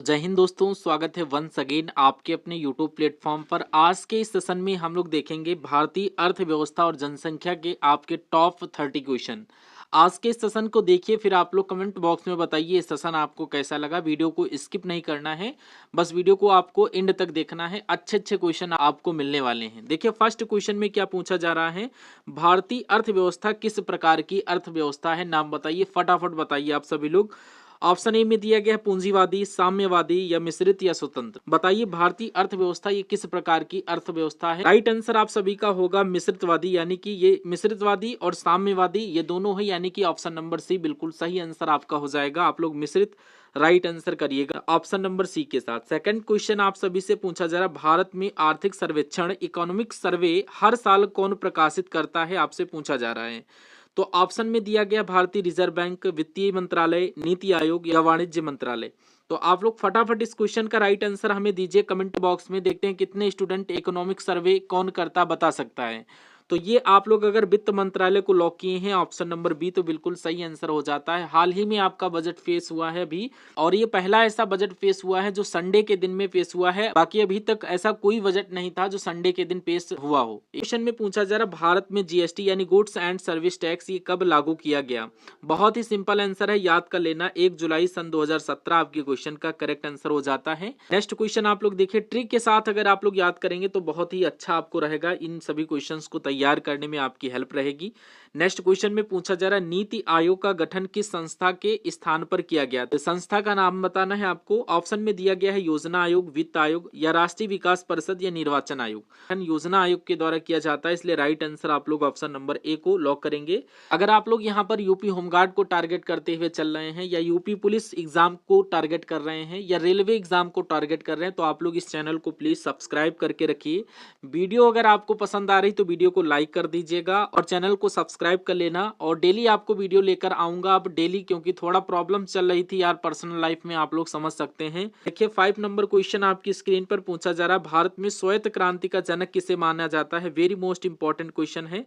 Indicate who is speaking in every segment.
Speaker 1: जय हिंद दोस्तों, स्वागत है वंस अगेन आपके अपने यूट्यूब प्लेटफॉर्म पर। आज के इस सेशन में हम लोग देखेंगे भारतीय अर्थव्यवस्था और जनसंख्या के आपके टॉप 30 क्वेश्चन। आज के इस सेशन को देखिए, फिर आप लोग कमेंट बॉक्स में बताइए इस सेशन आपको कैसा लगा। वीडियो को स्किप नहीं करना है, बस वीडियो को आपको एंड तक देखना है। अच्छे अच्छे क्वेश्चन आपको मिलने वाले हैं। देखिए फर्स्ट क्वेश्चन में क्या पूछा जा रहा है, भारतीय अर्थव्यवस्था किस प्रकार की अर्थव्यवस्था है, नाम बताइए, फटाफट बताइए आप सभी लोग। ऑप्शन ए में दिया गया है पूंजीवादी, साम्यवादी या मिश्रित या स्वतंत्र। बताइए भारतीय अर्थव्यवस्था ये किस प्रकार की अर्थव्यवस्था है। राइट आंसर आप सभी का होगा मिश्रितवादी, यानी कि ये मिश्रितवादी और साम्यवादी ये दोनों है, यानी कि ऑप्शन नंबर सी बिल्कुल सही आंसर आपका हो जाएगा। आप लोग मिश्रित राइट आंसर करिएगा ऑप्शन नंबर सी के साथ। सेकंड क्वेश्चन आप सभी से पूछा जा रहा है, भारत में आर्थिक सर्वेक्षण इकोनॉमिक सर्वे हर साल कौन प्रकाशित करता है, आपसे पूछा जा रहा है। तो ऑप्शन में दिया गया भारतीय रिजर्व बैंक, वित्तीय मंत्रालय, नीति आयोग या वाणिज्य मंत्रालय। तो आप लोग फटाफट इस क्वेश्चन का राइट आंसर हमें दीजिए कमेंट बॉक्स में। देखते हैं कितने स्टूडेंट इकोनॉमिक सर्वे कौन करता बता सकता है। तो ये आप लोग अगर वित्त मंत्रालय को लॉक किए हैं ऑप्शन नंबर बी, तो बिल्कुल सही आंसर हो जाता है। हाल ही में आपका बजट फेस हुआ है अभी, और ये पहला ऐसा बजट पेश हुआ है जो संडे के दिन में पेश हुआ है। बाकी अभी तक ऐसा कोई बजट नहीं था जो संडे के दिन पेश हुआ हो। क्वेश्चन में पूछा जा रहा भारत में जीएसटी यानी गुड्स एंड सर्विस टैक्स ये कब लागू किया गया। बहुत ही सिंपल आंसर है, याद कर लेना, 1 जुलाई सन 2017 आपके क्वेश्चन का करेक्ट आंसर हो जाता है। नेक्स्ट क्वेश्चन आप लोग देखिए, ट्रिक के साथ अगर आप लोग याद करेंगे तो बहुत ही अच्छा आपको रहेगा। इन सभी क्वेश्चंस को तैयार करने में आपकी हेल्प रहेगी। नेक्स्ट क्वेश्चन में पूछा जा रहा है, नीति आयोग का गठन किस संस्था के स्थान पर किया गया। तो संस्था का नाम बताना है आपको। ऑप्शन में दिया गया है योजना आयोग, वित्त आयोग या राष्ट्रीय विकास परिषद या निर्वाचन आयोग। योजना आयोग के द्वारा किया जाता है, इसलिए राइट आंसर आप लोग ऑप्शन नंबर ए को लॉक करेंगे। अगर आप लोग यहाँ पर यूपी होमगार्ड को टारगेट करते हुए चल रहे हैं, या यूपी पुलिस एग्जाम को टारगेट कर रहे हैं, या रेलवे एग्जाम को टारगेट कर रहे हैं, तो आप लोग इस चैनल को प्लीज सब्सक्राइब करके रखिए। वीडियो अगर आपको पसंद आ रही तो वीडियो को लाइक कर दीजिएगा और चैनल को सब्सक्राइब कर लेना। और डेली आपको वीडियो लेकर आऊंगा अब डेली, क्योंकि थोड़ा प्रॉब्लम चल रही थी यार पर्सनल लाइफ में, आप लोग समझ सकते हैं। देखिए 5 नंबर क्वेश्चन आपकी स्क्रीन पर पूछा जा रहा है, भारत में श्वेत क्रांति का जनक किसे माना जाता है। वेरी मोस्ट इंपॉर्टेंट क्वेश्चन है।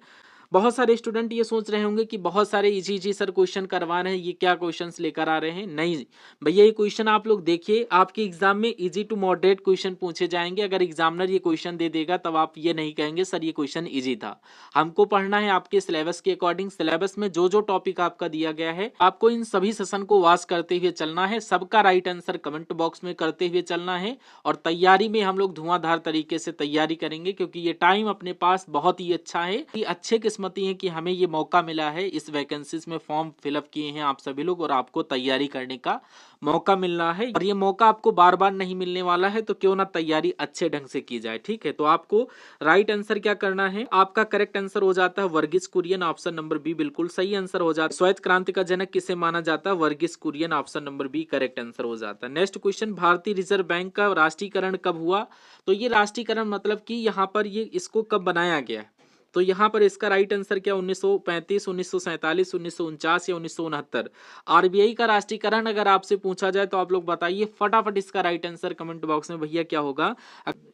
Speaker 1: बहुत सारे स्टूडेंट ये सोच रहे होंगे कि बहुत सारे इजी इजी सर क्वेश्चन करवा रहे हैं, ये क्या क्वेश्चंस लेकर आ रहे हैं। नहीं भैया, ये क्वेश्चन आप लोग देखिए, आपके एग्जाम में इजी टू मॉडरेट क्वेश्चन पूछे जाएंगे। अगर एग्जामिनर ये क्वेश्चन दे देगा तब आप ये नहीं कहेंगे सर ये क्वेश्चन इजी था। हमको पढ़ना है आपके सिलेबस के अकॉर्डिंग। सिलेबस में जो जो टॉपिक आपका दिया गया है, आपको इन सभी सेशन को वॉच करते हुए चलना है। सबका राइट आंसर कमेंट बॉक्स में करते हुए चलना है। और तैयारी में हम लोग धुआंधार तरीके से तैयारी करेंगे, क्योंकि ये टाइम अपने पास बहुत ही अच्छा है। अच्छे किस्मती है कि हमें ये मौका मिला है, इस वैकेंसीज में फॉर्म फिलअप किए हैं आप सभी लोग, और आपको तैयारी करने का मौका मिल रहा है। और ये मौका आपको बार बार नहीं मिलने वाला है, तो क्यों ना तैयारी अच्छे ढंग से की जाए। ठीक है, तो आपको राइट आंसर क्या करना है, आपका करेक्ट आंसर हो जाता है Verghese Kurien, option number B बिल्कुल सही आंसर हो जाता है। श्वेत क्रांति का जनक किसे माना जाता है, Verghese Kurien, option number B correct answer हो जाता है। नेक्स्ट क्वेश्चन, भारतीय रिजर्व बैंक का राष्ट्रीयकरण कब हुआ। तो ये राष्ट्रीयकरण मतलब कि यहाँ पर ये इसको कब बनाया गया है। तो यहाँ पर इसका राइट आंसर क्या, 1935, 1947, 1949 या 1969। आरबीआई का राष्ट्रीयकरण अगर आपसे पूछा जाए तो आप लोग बताइए फटाफट इसका राइट आंसर कमेंट बॉक्स में भैया क्या होगा।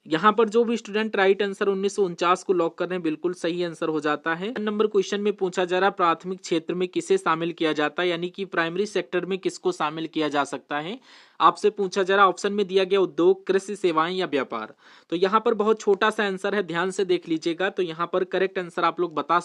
Speaker 1: यहाँ पर जो भी स्टूडेंट राइट आंसर 1949 को लॉक कर रहे हैं, बिल्कुल सही आंसर हो जाता है। नंबर क्वेश्चन में पूछा जा रहा है, प्राथमिक क्षेत्र में किसे शामिल किया जाता है, यानी कि प्राइमरी सेक्टर में किसको शामिल किया जा सकता है। आपसे पूछा जा रहा है, ऑप्शन में दिया गया उद्योग, कृषि, सेवाएं या व्यापार। तो यहाँ पर बहुत छोटा सा आंसर है, ध्यान से देख लीजिएगा। तो यहाँ पर करेक्ट आंसर आप लोग बता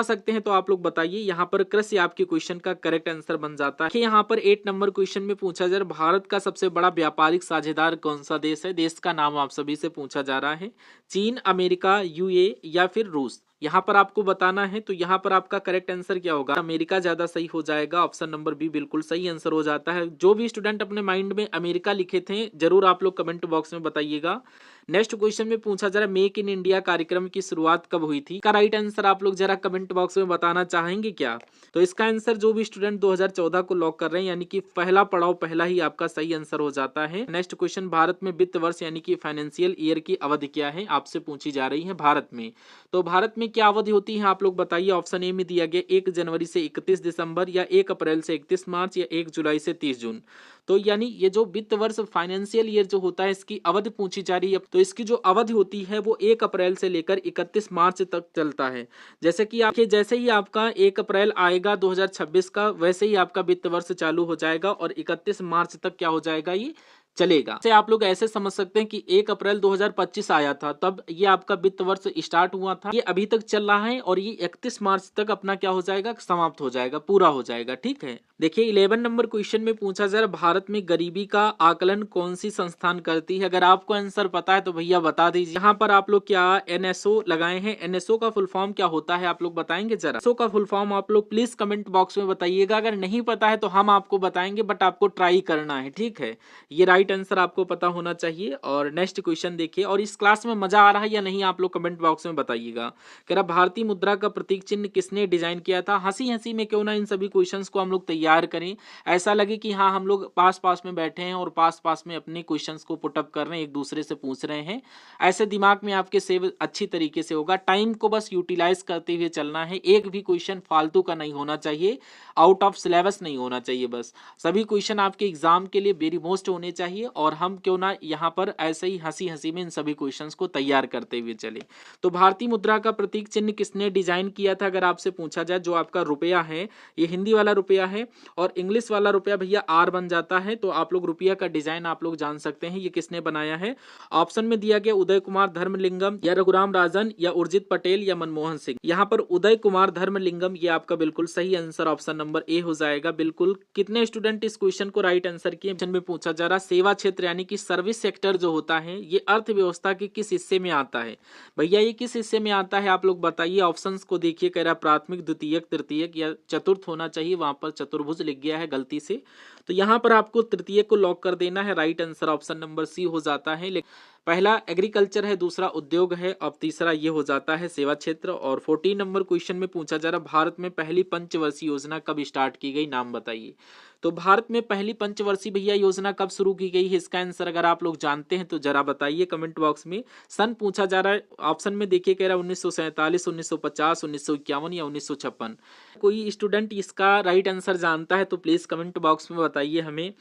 Speaker 1: सकते हैं तो आप लोग बताइए। यहाँ पर कृषि आपके क्वेश्चन का करेक्ट आंसर बन जाता है। यहाँ पर 8 नंबर क्वेश्चन में पूछा जा रहा है, भारत का सबसे बड़ा व्यापारिक साझेदार कौन सा देश है। देश का नाम आप सभी से पूछा जा रहा है, चीन, अमेरिका, यूए या फिर रूस। यहाँ पर आपको बताना है। तो यहाँ पर आपका करेक्ट आंसर क्या होगा, अमेरिका ज्यादा सही हो जाएगा, ऑप्शन नंबर बी बिल्कुल सही आंसर हो जाता है। जो भी स्टूडेंट अपने माइंड में अमेरिका लिखे थे जरूर आप लोग कमेंट बॉक्स में बताइएगा। नेक्स्ट क्वेश्चन में पूछा जा रहा है, मेक इन इंडिया कार्यक्रम की शुरुआत कब हुई थी। का राइट आंसर आप लोग जरा कमेंट बॉक्स में बताना चाहेंगे क्या। तो इसका आंसर जो भी स्टूडेंट 2014 को लॉक कर रहे हैं, यानी कि पहला पड़ाव पहला ही आपका सही आंसर हो जाता है। नेक्स्ट क्वेश्चन, भारत में वित्त वर्ष यानी कि फाइनेंशियल ईयर की अवधि क्या है, आपसे पूछी जा रही है भारत में। तो भारत में क्या अवधि होती है आप लोग बताइए। ऑप्शन ए में दिया गया 1 जनवरी से 31 दिसंबर, या 1 अप्रैल से 31 मार्च, या 1 जुलाई से 30 जून। तो यानी ये जो वित्त वर्ष फाइनेंशियल ईयर जो होता है, इसकी अवधि पूछी जा रही है। तो इसकी जो अवधि होती है वो 1 अप्रैल से लेकर 31 मार्च तक चलता है। जैसे ही आपका 1 अप्रैल आएगा 2026 का, वैसे ही आपका वित्त वर्ष चालू हो जाएगा और 31 मार्च तक क्या हो जाएगा, ये चलेगा। से आप लोग ऐसे समझ सकते हैं कि 1 अप्रैल 2025 आया था, तब ये आपका वित्त वर्ष स्टार्ट हुआ था। ये अभी तक चल रहा है और ये 31 मार्च तक अपना क्या हो जाएगा, समाप्त हो जाएगा, पूरा हो जाएगा। ठीक है, देखिए 11 नंबर क्वेश्चन में पूछा जा रहा है, भारत में गरीबी का आकलन कौन सी संस्थान करती है। अगर आपको आंसर पता है तो भैया बता दीजिए। यहाँ पर आप लोग क्या एनएसओ लगाए हैं, एनएसओ का फुल फॉर्म क्या होता है आप लोग बताएंगे जरा। एनएसओ का फुल फॉर्म आप लोग प्लीज कमेंट बॉक्स में बताइएगा। अगर नहीं पता है तो हम आपको बताएंगे, बट आपको ट्राई करना है। ठीक है, ये राइट आंसर आपको पता होना चाहिए। और नेक्स्ट क्वेश्चन देखिए, और इस क्लास में मजा आ रहा है या नहीं आप लोग कमेंट बॉक्स में बताइएगा। कह रहा भारतीय मुद्रा का प्रतीक चिन्ह किसने डिजाइन किया था। हंसी हंसी में क्यों ना इन सभी क्वेश्चंस को हम लोग तैयार करें, ऐसा लगे कि हाँ हम लोग पास पास में बैठे हैं और पास पास में अपने क्वेश्चंस को पुटअप कर रहे हैं, एक दूसरे से पूछ रहे हैं। ऐसे दिमाग में आपके सेव अच्छी तरीके से होगा। टाइम को बस यूटिलाइज करते हुए चलना है, एक भी क्वेश्चन फालतू का नहीं होना चाहिए, आउट ऑफ सिलेबस नहीं होना चाहिए। बस सभी क्वेश्चन आपके एग्जाम के लिए वेरी मोस्ट होने चाहिए, और हम क्यों ना यहाँ पर ऐसे ही हंसी हंसी में इन सभी क्वेश्चंस को तैयार करते हुए चले। तो भारतीय मुद्रा का प्रतीक चिन्ह किसने डिजाइन किया था, अगर आपसे पूछा जाए। जो आपका रुपया है, ये हिंदी वाला रुपया है, और इंग्लिश वाला रुपया भैया आर बन जाता है। तो आप लोग रुपया का डिजाइन आप लोग जान सकते हैं, ये किसने बनाया है। ऑप्शन में दिया गया उदय कुमार धर्मलिंगम, या रघुराम राजन, या उर्जित पटेल, या मनमोहन सिंह। यहाँ पर उदय कुमार धर्मलिंगम ये आपका बिल्कुल सही आंसर ऑप्शन नंबर ए हो जाएगा। बिल्कुल, कितने स्टूडेंट इस क्वेश्चन को राइट आंसर किए। क्वेश्चन में पूछा जा रहा सेवा क्षेत्र यानी कि सर्विस सेक्टर जो होता है, ये अर्थव्यवस्था के किस हिस्से में आता है। भैया ये किस हिस्से में आता है आप लोग बताइए। ऑप्शंस को देखिए, कह रहा प्राथमिक, द्वितीयक, तृतीयक या चतुर्थ होना चाहिए, वहां पर चतुर्भुज लिख गया है गलती से। तो यहाँ पर आपको तृतीयक को लॉक कर देना है। Right answer option number C हो जाता है। पहला एग्रीकल्चर है, दूसरा उद्योग है, और तीसरा ये हो जाता है सेवा क्षेत्र। और 14 नंबर क्वेश्चन में पूछा जा रहा भारत में पहली पंचवर्षीय योजना कब स्टार्ट की गई, नाम बताइए। तो भारत में पहली पंचवर्षीय भैया योजना कब शुरू की गई है, इसका आंसर अगर आप लोग जानते हैं तो जरा बताइए कमेंट बॉक्स में। सन पूछा जा रहा है, ऑप्शन में देखिए कह रहा है 1947, 1950, 1951 या 1956। कोई स्टूडेंट इसका राइट आंसर जानता है तो प्लीज कमेंट बॉक्स में बताइए हमें।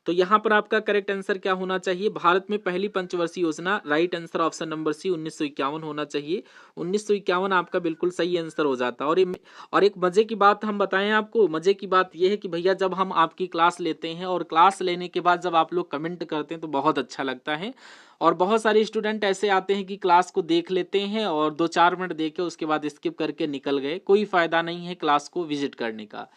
Speaker 1: तो यहाँ पर आपका करेक्ट आंसर क्या होना चाहिए, भारत में पहली पंचवर्षीय योजना, right answer option number C 1951 होना चाहिए। 1951 आपका बिल्कुल सही आंसर हो जाता है। और एक मजे की बात हम बताएं आपको, मजे की बात यह है कि भैया जब हम आपकी क्लास लेते हैं और क्लास लेने के बाद जब आप लोग कमेंट करते हैं तो बहुत अच्छा लगता है। और बहुत सारे स्टूडेंट ऐसे आते हैं कि क्लास को देख लेते हैं और 2-4 मिनट देखे उसके बाद स्किप करके निकल गए। कोई फायदा नहीं है क्लास को विजिट करने का।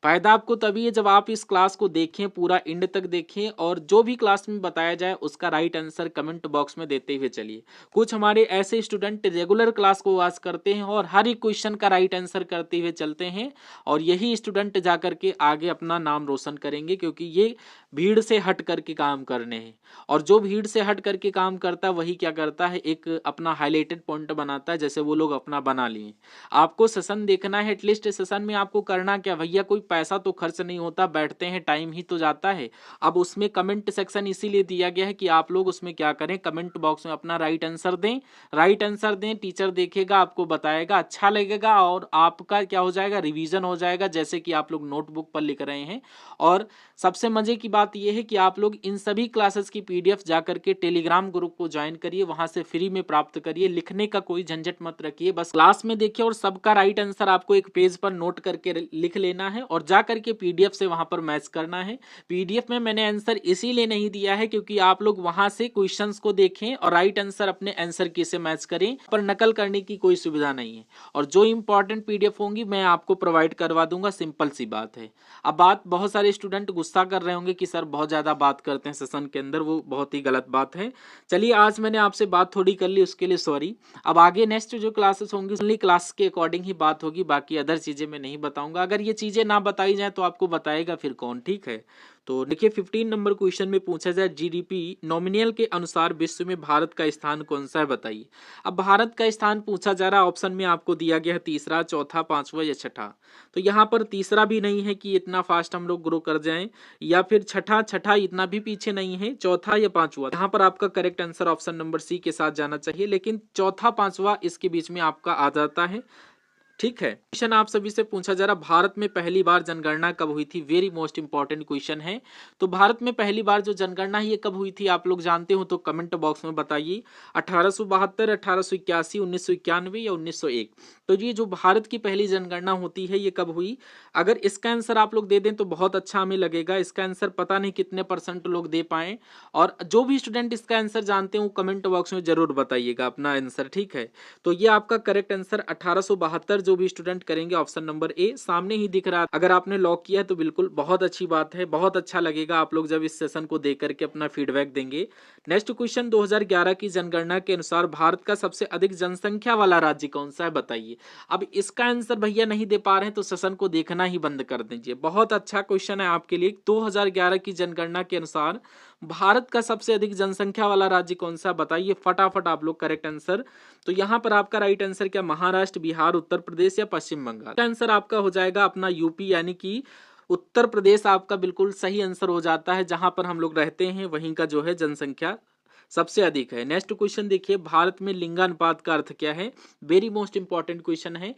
Speaker 1: फायदा आपको तभी है जब आप इस क्लास को देखें, पूरा एंड तक देखें, और जो भी क्लास में बताया जाए उसका राइट आंसर कमेंट बॉक्स में देते हुए चलिए। कुछ हमारे ऐसे स्टूडेंट रेगुलर क्लास को वॉच करते हैं और हर एक क्वेश्चन का राइट आंसर करते हुए चलते हैं, और यही स्टूडेंट जा करके आगे अपना नाम रोशन करेंगे, क्योंकि ये भीड़ से हट करके काम करने हैं। और जो भीड़ से हट करके काम करता है वही क्या करता है, एक अपना हाईलाइटेड पॉइंट बनाता है, जैसे वो लोग अपना बना लिए। आपको सेशन देखना है, एटलीस्ट सेशन में आपको करना क्या भैया, कोई पैसा तो खर्च नहीं होता, बैठते हैं टाइम ही तो जाता है। अब उसमें कमेंट सेक्शन इसीलिए दिया गया है कि आप लोग उसमें क्या करें, कमेंट बॉक्स में अपना राइट आंसर दें। राइट आंसर दें, टीचर देखेगा, आपको बताएगा, अच्छा लगेगा, और आपका क्या हो जाएगा, रिवीजन हो जाएगा, जैसे कि आप लोग नोटबुक पर लिख रहे हैं। और सबसे मजे की बात यह है कि आप लोग इन सभी क्लासेस की पीडीएफ जाकर के टेलीग्राम ग्रुप को ज्वाइन करिए, वहां से फ्री में प्राप्त करिए। लिखने का कोई झंझट मत रखिए, बस क्लास में देखिए और सबका राइट आंसर आपको एक पेज पर नोट करके लिख लेना है और जा करके पीडीएफ से वहां पर मैच करना है। पीडीएफ में मैंने आंसर इसीलिए नहीं दिया है क्योंकि आप लोग वहां से क्वेश्चंस को देखें और राइट आंसर अपने आंसर की से मैच करें, पर नकल करने की कोई सुविधा नहीं है। और जो इंपॉर्टेंट पीडीएफ होंगी मैं आपको प्रोवाइड करवा दूंगा, सिंपल सी बात है। अब बात, बहुत सारे स्टूडेंट गुस्सा कर रहे होंगे कि सर बहुत ज्यादा बात करते हैं सेशन के अंदर, वो बहुत ही गलत बात है। चलिए आज मैंने आपसे बात थोड़ी कर ली, उसके लिए सॉरी। अब आगे नेक्स्ट जो क्लासेस होंगी ओनली क्लास के अकॉर्डिंग ही बात होगी, बाकी अदर चीजें मैं नहीं बताऊंगा। अगर ये चीजें ना बताई जाए तो आपको बताएगा फिर कौन, ठीक है। तो देखिए 15 नंबर क्वेश्चन में पूछा जाए जीडीपी नॉमिनल के अनुसार विश्व में भारत का स्थान कौन सा है बताइए। अब भारत का स्थान पूछा जा रहा है, ऑप्शन में आपको दिया गया है तीसरा, चौथा, पांचवा या छठा। तो यहाँ पर तीसरा भी नहीं है कि इतना फास्ट हम लोग ग्रो कर जाएं, या फिर छठा इतना भी पीछे नहीं है, चौथा या पांचवा। यहाँ पर आपका correct answer option number C के साथ जाना चाहिए, लेकिन चौथा पांचवा इसके बीच में आपका आ जाता है, ठीक है। क्वेश्चन आप सभी से पूछा जा रहा, भारत में पहली बार जनगणना कब हुई थी? वेरी मोस्ट इंपॉर्टेंट क्वेश्चन है। तो भारत में पहली बार जो जनगणना है ये कब हुई थी, आप लोग जानते हो तो कमेंट बॉक्स में बताइए। 1872, 1881, 1991 या 1901? तो ये जो भारत की पहली जनगणना होती है ये कब हुई? अगर इसका आंसर आप लोग दे दें तो बहुत अच्छा हमें लगेगा। इसका आंसर पता नहीं कितने % लोग दे पाए, और जो भी स्टूडेंट इसका आंसर जानते हैं वो कमेंट बॉक्स में जरूर बताइएगा अपना आंसर। ठीक है, तो ये आपका करेक्ट आंसर 1872 जो भी स्टूडेंट करेंगे ऑप्शन नंबर ए सामने ही दिख रहा है। अगर आपने लॉक किया है तो बिल्कुल बहुत अच्छी बात है, बहुत अच्छा लगेगा आप लोग जब इस सेशन को देख करके अपना फीडबैक देंगे। नेक्स्ट क्वेश्चन, 2011 की जनगणना के अनुसार भारत का सबसे अधिक जनसंख्या वाला राज्य कौन सा है, बताइए। अब इसका आंसर भैया नहीं दे पा रहे हैं तो सेशन को देखना ही बंद कर दीजिए। बहुत अच्छा क्वेश्चन है आपके लिए। 2011 की जनगणना के अनुसार भारत का सबसे अधिक जनसंख्या वाला राज्य कौन सा, बताइए फटाफट आप लोग करेक्ट आंसर। तो यहाँ पर आपका राइट आंसर क्या, महाराष्ट्र, बिहार, उत्तर प्रदेश या पश्चिम बंगाल? आंसर आपका हो जाएगा अपना यूपी, यानी कि उत्तर प्रदेश आपका बिल्कुल सही आंसर हो जाता है। जहां पर हम लोग रहते हैं वहीं का जो है जनसंख्या सबसे अधिक है। नेक्स्ट क्वेश्चन देखिए, भारत में लिंगानुपात का अर्थ क्या है? वेरी मोस्ट इंपॉर्टेंट क्वेश्चन है।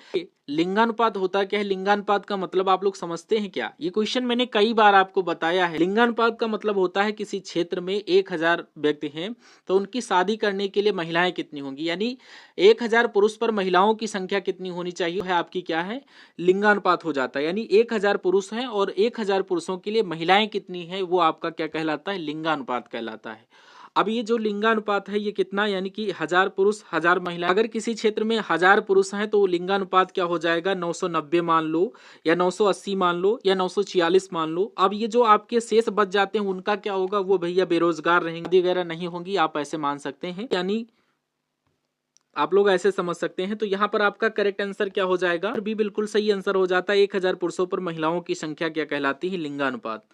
Speaker 1: लिंगानुपात होता क्या है? लिंगानुपात का मतलब आप लोग समझते हैं क्या? ये क्वेश्चन मैंने कई बार आपको बताया है। लिंगानुपात का मतलब होता है किसी क्षेत्र में 1000 व्यक्ति हैं तो उनकी शादी करने के लिए महिलाएं कितनी होंगी, यानी 1000 पुरुष पर महिलाओं की संख्या कितनी होनी चाहिए है आपकी क्या है, लिंगानुपात हो जाता है। यानी 1000 पुरुष हैं और 1000 पुरुषों के लिए महिलाएं कितनी है, वो आपका क्या कहलाता है, लिंगानुपात कहलाता है। अब ये जो लिंगानुपात है ये कितना, यानी कि 1000 पुरुष 1000 महिला। अगर किसी क्षेत्र में 1000 पुरुष हैं तो लिंगानुपात क्या हो जाएगा, 990 मान लो, या 980 मान लो, या 946 मान लो। अब ये जो आपके शेष बच जाते हैं उनका क्या होगा, वो भैया बेरोजगार रहेंगे वगैरह नहीं होंगी, आप ऐसे मान सकते हैं, यानी आप लोग ऐसे समझ सकते हैं। तो यहाँ पर आपका करेक्ट आंसर क्या हो जाएगा, भी बिल्कुल सही आंसर हो जाता है। 1000 पुरुषों पर महिलाओं की संख्या क्या कहलाती है, लिंगानुपात।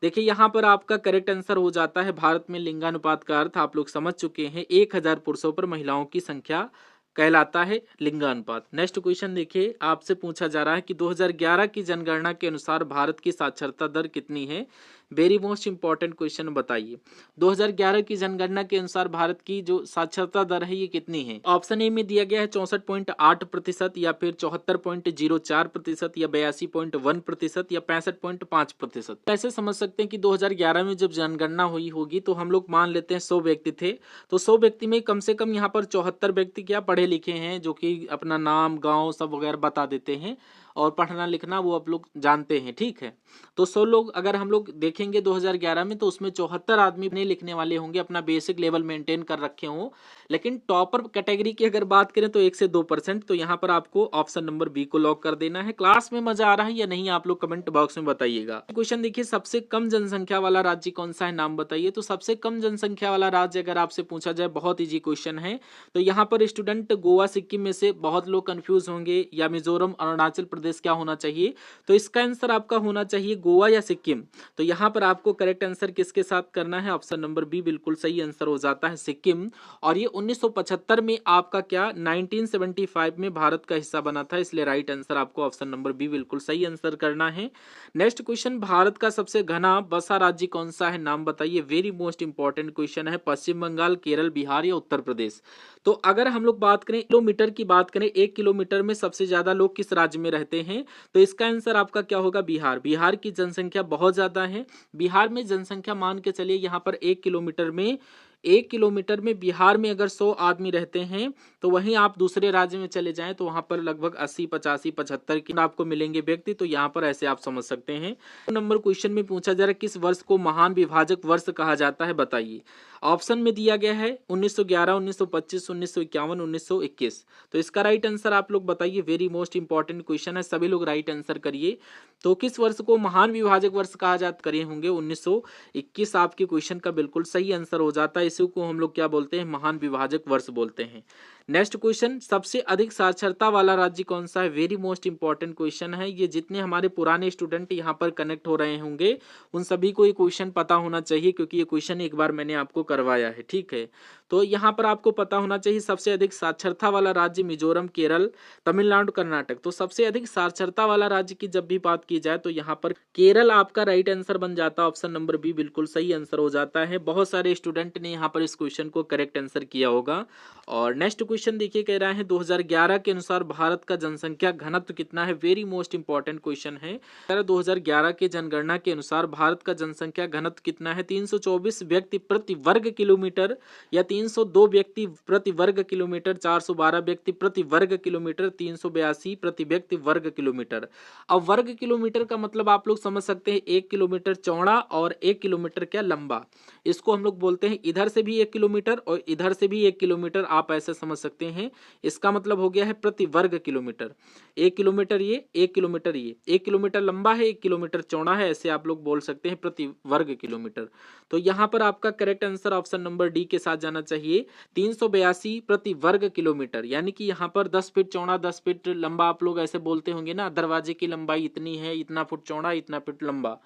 Speaker 1: देखिए यहाँ पर आपका करेक्ट आंसर हो जाता है, भारत में लिंगानुपात का अर्थ आप लोग समझ चुके हैं, 1000 पुरुषों पर महिलाओं की संख्या कहलाता है लिंगानुपात। नेक्स्ट क्वेश्चन देखिए, आपसे पूछा जा रहा है कि 2011 की जनगणना के अनुसार भारत की साक्षरता दर कितनी है? वेरी मोस्ट इंपॉर्टेंट क्वेश्चन, बताइए 2011 की जनगणना के अनुसार भारत की जो साक्षरता दर है ये कितनी है? ऑप्शन ए में दिया गया है 64.8%, या फिर 74.04%, या 82.1%, या 65.5%। ऐसे समझ सकते हैं कि 2011 में जब जनगणना हुई होगी तो हम लोग मान लेते हैं 100 व्यक्ति थे, तो 100 व्यक्ति में कम से कम यहाँ पर 74 व्यक्ति क्या पढ़े लिखे हैं, जो कि अपना नाम गांव सब वगैरह बता देते हैं, और पढ़ना लिखना वो आप लोग जानते हैं। ठीक है, तो 100 लोग अगर हम लोग देखेंगे 2011 में तो उसमें 74 आदमी पढ़ने लिखने वाले होंगे, अपना बेसिक लेवल मेंटेन कर रखे हों। लेकिन टॉपर कैटेगरी की अगर बात करें तो 1 से 2%। तो यहाँ पर आपको ऑप्शन नंबर बी को लॉक कर देना है। क्लास में मजा आ रहा है या नहीं आप लोग कमेंट बॉक्स में बताइएगा। क्वेश्चन देखिए, सबसे कम जनसंख्या वाला राज्य कौन सा है, नाम बताइए। तो सबसे कम जनसंख्या वाला राज्य अगर आपसे पूछा जाए, बहुत इजी क्वेश्चन है। तो यहाँ पर स्टूडेंट गोवा सिक्किम में से बहुत लोग कंफ्यूज होंगे, या मिजोरम अरुणाचल प्रदेश क्या होना चाहिए। तो इसका आंसर आपका होना चाहिए गोवा या सिक्किम। तो यहाँ पर आपको करेक्ट आंसर किसके साथ करना है, ऑप्शन नंबर बी बिल्कुल सही आंसर हो जाता है, सिक्किम। और ये 1975 में आपका क्या 1975 में भारत का हिस्सा बना था, इसलिए राइट आंसर आपको ऑप्शन नंबर बी बिल्कुल सही आंसर करना है। नेक्स्ट क्वेश्चन, भारत का सबसे घना बसा राज्य कौन सा है, नाम बताइए। वेरी मोस्ट इंपॉर्टेंट क्वेश्चन है, पश्चिम बंगाल, केरल, बिहार या उत्तर प्रदेश। तो अगर हम लोग बात करें किलोमीटर की बात करें, 1 किलोमीटर में सबसे ज्यादा लोग किस राज्य में रहते हैं, तो इसका आंसर आपका क्या होगा, बिहार। बिहार की जनसंख्या बहुत ज्यादा है। बिहार में जनसंख्या मान के चलिए यहाँ पर 1 किलोमीटर में बिहार में अगर 100 आदमी रहते हैं तो वहीं आप दूसरे राज्य में चले जाएं तो वहां पर लगभग 80, 85, 75 की आपको मिलेंगे व्यक्ति। तो यहाँ पर ऐसे आप समझ सकते हैं। नंबर क्वेश्चन में पूछा जा रहा है, किस वर्ष को महान विभाजक वर्ष कहा जाता है, बताइए। ऑप्शन में दिया गया है 1911, 1925, 1951, 1921। तो इसका राइट आंसर आप लोग बताइए। वेरी मोस्ट इंपॉर्टेंट क्वेश्चन है, सभी लोग राइट आंसर करिए। तो किस वर्ष को महान विभाजक वर्ष कहा जाता, करे होंगे 1921 आपके क्वेश्चन का बिल्कुल सही आंसर हो जाता है। इसी को हम लोग क्या बोलते हैं, महान विभाजक वर्ष बोलते हैं। नेक्स्ट क्वेश्चन, सबसे अधिक साक्षरता वाला राज्य कौन सा है। वेरी मोस्ट इंपॉर्टेंट क्वेश्चन है, ये जितने हमारे पुराने स्टूडेंट यहाँ पर कनेक्ट हो रहे होंगे उन सभी को ये क्वेश्चन पता होना चाहिए, क्योंकि ये क्वेश्चन एक बार मैंने आपको करवाया है, ठीक है। तो यहाँ पर आपको पता होना चाहिए सबसे अधिक साक्षरता वाला राज्य मिजोरम, केरल, तमिलनाडु, कर्नाटक। तो सबसे अधिक साक्षरता वाला राज्य की जब भी बात की जाए तो यहाँ पर केरल आपका राइट आंसर बन जाता है। ऑप्शन नंबर बी बिल्कुल सही आंसर हो जाता है। बहुत सारे स्टूडेंट ने यहाँ पर इस क्वेश्चन को करेक्ट आंसर किया होगा। और नेक्स्ट क्वेश्चन देखिए, कह रहा है 2011 के अनुसार भारत का जनसंख्या घनत्व कितना है। वेरी मोस्ट इंपॉर्टेंट क्वेश्चन है। 2011 के जनगणना के अनुसार भारत का जनसंख्या घनत्व कितना है। 324 व्यक्ति प्रति वर्ग किलोमीटर या 302 व्यक्ति प्रति वर्ग किलोमीटर, 412 व्यक्ति प्रति वर्ग किलोमीटर, 382 प्रति व्यक्ति वर्ग किलोमीटर। अब वर्ग किलोमीटर का मतलब आप लोग समझ सकते हैं 1 किलोमीटर चौड़ा और 1 किलोमीटर क्या लंबा। इसको हम लोग बोलते हैं इधर से भी 1 किलोमीटर और इधर से भी 1 किलोमीटर, आप ऐसे समझ सकते हैं। इसका मतलब हो गया है प्रति वर्ग किलोमीटर। 1 किलोमीटर ये, 1 किलोमीटर ये, 1 किलोमीटर लंबा है, 1 किलोमीटर चौड़ा है, ऐसे आप लोग बोल सकते हैं प्रति वर्ग किलोमीटर। तो यहाँ पर आपका correct answer option number D के साथ जाना चाहिए। 382 प्रति वर्ग किलोमीटर, यानी कि यहाँ पर 10 फीट चौड़ा 10 फीट लंबा आप लोग ऐसे बोलते होंगे ना, दरवाजे की लंबाई इतनी है, इतना फुट चौड़ा इतना फीट लंबा।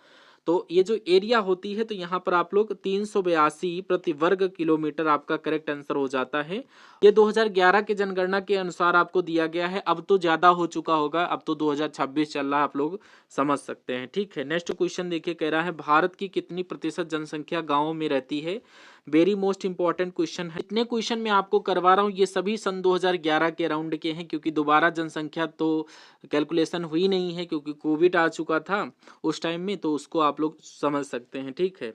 Speaker 1: तो ये जो एरिया होती है तो यहाँ पर आप लोग 382 प्रति वर्ग किलोमीटर आपका करेक्ट आंसर हो जाता है। ये 2011 के जनगणना के अनुसार आपको दिया गया है। अब तो ज्यादा हो चुका होगा, अब तो 2026 चल रहा है, आप लोग समझ सकते हैं, ठीक है। नेक्स्ट क्वेश्चन देखिए, कह रहा है भारत की कितनी प्रतिशत जनसंख्या गाँवों में रहती है। वेरी मोस्ट इंपॉर्टेंट क्वेश्चन है। इतने क्वेश्चन मैं आपको करवा रहा हूँ ये सभी सन 2011 के राउंड के हैं, क्योंकि दोबारा जनसंख्या तो कैलकुलेशन हुई नहीं है क्योंकि कोविड आ चुका था उस टाइम में, तो उसको आप लोग समझ सकते हैं, ठीक है।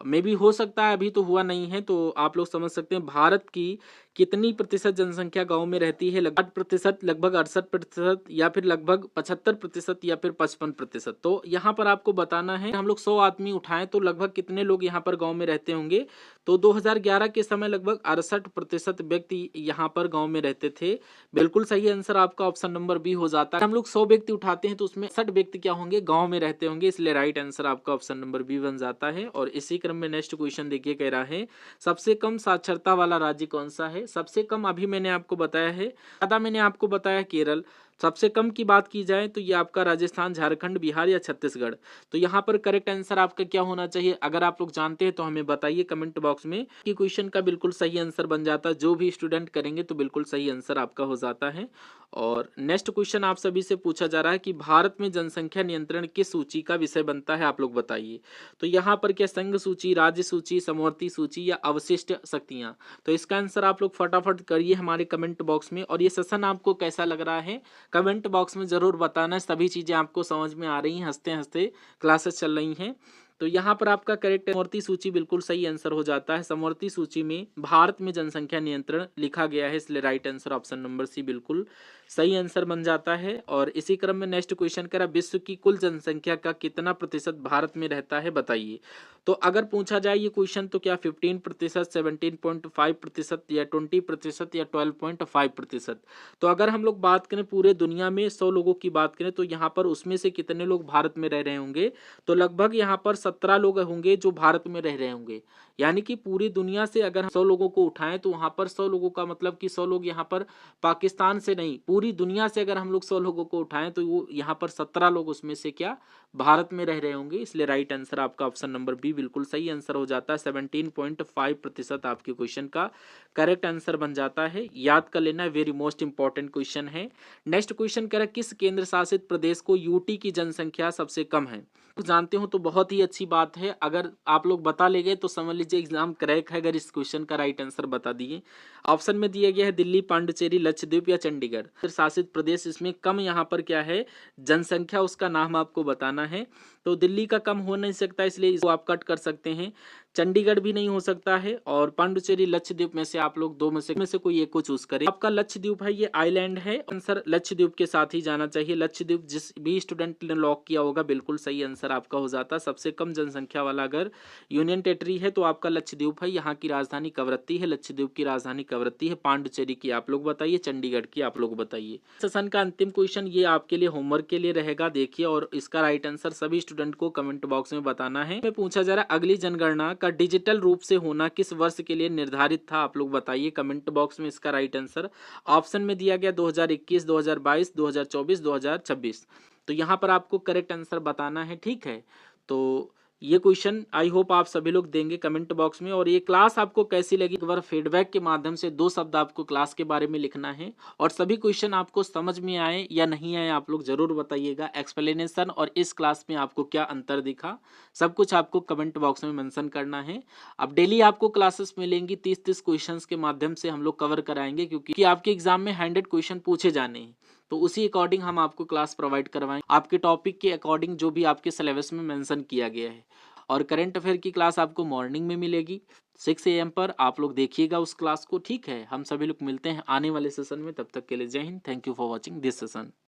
Speaker 1: मे भी हो सकता है अभी तो हुआ नहीं है, तो आप लोग समझ सकते हैं भारत की कितनी प्रतिशत जनसंख्या गांव में रहती है। लगभग 8%, लगभग 68%, या फिर लगभग 75%, या फिर 55%। तो यहाँ पर आपको बताना है हम लोग 100 आदमी उठाएं तो लगभग कितने लोग यहाँ पर गांव में रहते होंगे। तो 2011 के समय लगभग 68% व्यक्ति यहाँ पर गाँव में रहते थे। बिल्कुल सही आंसर आपका ऑप्शन नंबर बी हो जाता है। हम लोग 100 व्यक्ति उठाते हैं तो उसमें 60 व्यक्ति क्या होंगे, गाँव में रहते होंगे, इसलिए राइट आंसर आपका ऑप्शन नंबर बी बन जाता है। और इसी क्रम में नेक्स्ट क्वेश्चन देखिए, कह रहा है सबसे कम साक्षरता वाला राज्य कौन सा है। सबसे कम अभी मैंने आपको बताया है, ज्यादा मैंने आपको बताया केरल। सबसे कम की बात की जाए तो ये आपका राजस्थान, झारखंड, बिहार या छत्तीसगढ़। तो यहाँ पर करेक्ट आंसर आपका क्या होना चाहिए, अगर आप लोग जानते हैं तो हमें बताइए कमेंट बॉक्स में। कि क्वेश्चन का बिल्कुल सही आंसर बन जाता है, जो भी स्टूडेंट करेंगे तो बिल्कुल सही आंसर आपका हो जाता है। और नेक्स्ट क्वेश्चन आप सभी से पूछा जा रहा है कि भारत में जनसंख्या नियंत्रण किस सूची का विषय बनता है, आप लोग बताइए। तो यहाँ पर क्या संघ सूची, राज्य सूची, समवर्ती सूची या अवशिष्ट शक्तियां। तो इसका आंसर आप लोग फटाफट करिए हमारे कमेंट बॉक्स में। और ये सेशन आपको कैसा लग रहा है कमेंट बॉक्स में जरूर बताना। सभी चीजें आपको समझ में आ रही हैं, हंसते हंसते क्लासेस चल रही हैं। तो यहाँ पर आपका करेक्ट समवर्ती सूची बिल्कुल सही आंसर हो जाता है। समवर्ती सूची में भारत में जनसंख्या नियंत्रण लिखा गया है, इसलिए right answer option number C बिल्कुल सही आंसर बन जाता है। और इसी क्रम में नेक्स्ट क्वेश्चन करा, विश्व की कुल जनसंख्या का कितना प्रतिशत भारत में रहता है, बताइए। तो अगर पूछा जाए ये क्वेश्चन तो क्या 15%, 17.5%, या 20%, या 12.5%। तो अगर हम लोग बात करें पूरे दुनिया में 100 लोगों की बात करें तो यहाँ पर उसमें से कितने लोग भारत में रह रहे होंगे। तो लगभग यहाँ पर 17 लोग होंगे जो भारत में रह रहे होंगे। यानी कि पूरी दुनिया से अगर 100 लोगों को उठाएं तो वहां पर 100 लोगों का मतलब कि 100 लोग यहाँ पर पाकिस्तान से नहीं, पूरी दुनिया से अगर हम लोग 100 लोगों को उठाएं तो वो यहाँ पर 17 लोग उसमें से क्या भारत में रह रहे होंगे, इसलिए राइट आंसर आपका ऑप्शन नंबर बी बिल्कुल सही आंसर हो जाता है। 17.5% आपके क्वेश्चन का करेक्ट आंसर बन जाता है, याद कर लेना, वेरी मोस्ट इंपॉर्टेंट क्वेश्चन है। नेक्स्ट क्वेश्चन करें, किस केंद्र शासित प्रदेश को यूटी की जनसंख्या सबसे कम है। तो जानते हो तो बहुत ही अच्छी बात है, अगर आप लोग बता ले गए तो समझ लीजिए एग्जाम क्रैक है, अगर इस क्वेश्चन का राइट आंसर बता दिए। ऑप्शन में दिया गया है दिल्ली, पांडिचेरी, लक्षद्वीप या चंडीगढ़। शासित प्रदेश इसमें कम यहाँ पर क्या है जनसंख्या, उसका नाम आपको बताना है। तो दिल्ली का कम हो नहीं सकता, इसलिए इसको आप कट कर सकते हैं। चंडीगढ़ भी नहीं हो सकता है, और पांडिचेरी, लक्षद्वीप में से आप लोग दो में से कोई एक को चूज करें। आपका लक्षद्वीप है, ये आइलैंड है, आंसर लक्षद्वीप के साथ ही जाना चाहिए। लक्षद्वीप जिस भी स्टूडेंट ने लॉक किया होगा बिल्कुल सही आंसर आपका हो जाता है। सबसे कम जनसंख्या वाला अगर यूनियन टेरिटरी है तो आपका लक्षद्वीप है। यहाँ की राजधानी कवरत्ती है, लक्षद्वीप की राजधानी कवरत्ती है। पांडिचेरी की आप लोग बताइए, चंडीगढ़ की आप लोग बताइए। सेशन का अंतिम क्वेश्चन ये आपके लिए होमवर्क के लिए रहेगा, देखिए, और इसका राइट आंसर सभी स्टूडेंट को कमेंट बॉक्स में बताना है। पूछा जा रहा है अगली जनगणना का डिजिटल रूप से होना किस वर्ष के लिए निर्धारित था, आप लोग बताइए कमेंट बॉक्स में इसका राइट आंसर। ऑप्शन में दिया गया 2021, 2022, 2024, 2026। तो यहाँ पर आपको करेक्ट आंसर बताना है, ठीक है। तो ये क्वेश्चन आई होप आप सभी लोग देंगे कमेंट बॉक्स में। और ये क्लास आपको कैसी लगी, एक बार फीडबैक के माध्यम से 2 शब्द आपको क्लास के बारे में लिखना है। और सभी क्वेश्चन आपको समझ में आए या नहीं आए आप लोग जरूर बताइएगा। एक्सप्लेनेशन और इस क्लास में आपको क्या अंतर दिखा, सब कुछ आपको कमेंट बॉक्स में मेंशन करना है। अब डेली आपको क्लासेस मिलेंगी, 30-30 क्वेश्चन के माध्यम से हम लोग कवर कराएंगे, क्योंकि आपके एग्जाम में 100 क्वेश्चन पूछे जाने हैं। तो उसी अकॉर्डिंग हम आपको क्लास प्रोवाइड करवाएं, आपके टॉपिक के अकॉर्डिंग जो भी आपके सिलेबस में मेंशन किया गया है। और करंट अफेयर की क्लास आपको मॉर्निंग में मिलेगी 6 AM पर। आप लोग देखिएगा उस क्लास को, ठीक है। हम सभी लोग मिलते हैं आने वाले सेशन में, तब तक के लिए जय Hind. Thank you for watching this session.